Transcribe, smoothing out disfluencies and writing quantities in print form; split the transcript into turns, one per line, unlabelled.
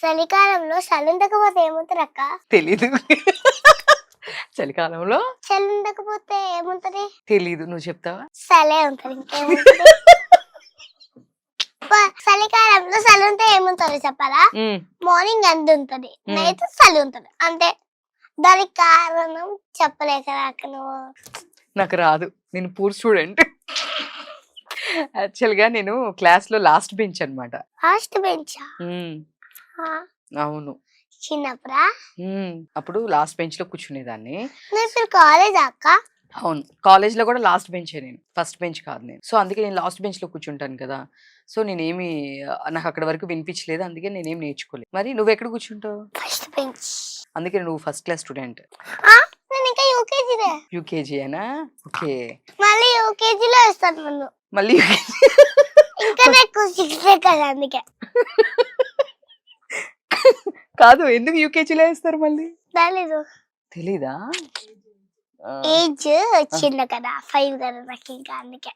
చలికాలంలో చలుండకపోతే ఏముంటది అక్క?
తెలీదు. చలికాలంలో
చలుండకపోతే ఏముంటది?
తెలీదు. నువ్వు చెప్తావా?
చలే ఉంటది, ఇంకేముంటది? చలికాలంలో చలి ఉంటే ఏముంటది చెప్పాలా? మార్నింగ్ ఎండ ఉంటది, నైట్ చలి ఉంటది, అంటే దానికి కారణం చెప్పలేక నువ్వు.
నాకు రాదు, నేను పూర్ స్టూడెంట్. యాక్చువల్గా నేను క్లాస్ లో లాస్ట్ బెంచ్ అనమాట.
లాస్ట్ బెంచా?
అవును,
చిన్నప్పుడా?
అప్పుడు లాస్ట్ బెంచ్ లో కూర్చునేదాన్ని.
ఇప్పుడు కాలేజ్ అక్క?
అవును, కాలేజ్ లో కూడా లాస్ట్ బెంచే, నేను ఫస్ట్ బెంచ్ కాదు నేను. సో అందుకే నేను లాస్ట్ బెంచ్ లో కూర్చుంటాను కదా. సో నేనేమి, నాకు అక్కడ వరకు వినిపించలేదు, అందుకే నేనేం నేర్చుకోలేదు. మరి నువ్వు ఎక్కడ కూర్చుంటావు?
First bench.
అందుకే నువ్వు ఫస్ట్ క్లాస్ స్టూడెంట్.
నేను ఇంకా యూకేజీనే.
యూకేజీ అయినా? ఓకే.
మళ్ళీ యూకేజీలో వేస్తాను నన్ను.
మళ్ళీ
ఇంకా నాకు 6 కదా, అందుకే.
కాదు, ఎందుకు యూకేజీలో వేస్తారు మళ్ళీ?
తెలీదు.
తెలీదా?
ఏజ్ వచ్చింది కదా 5 కదా నాకు, ఇంకా అందుకే.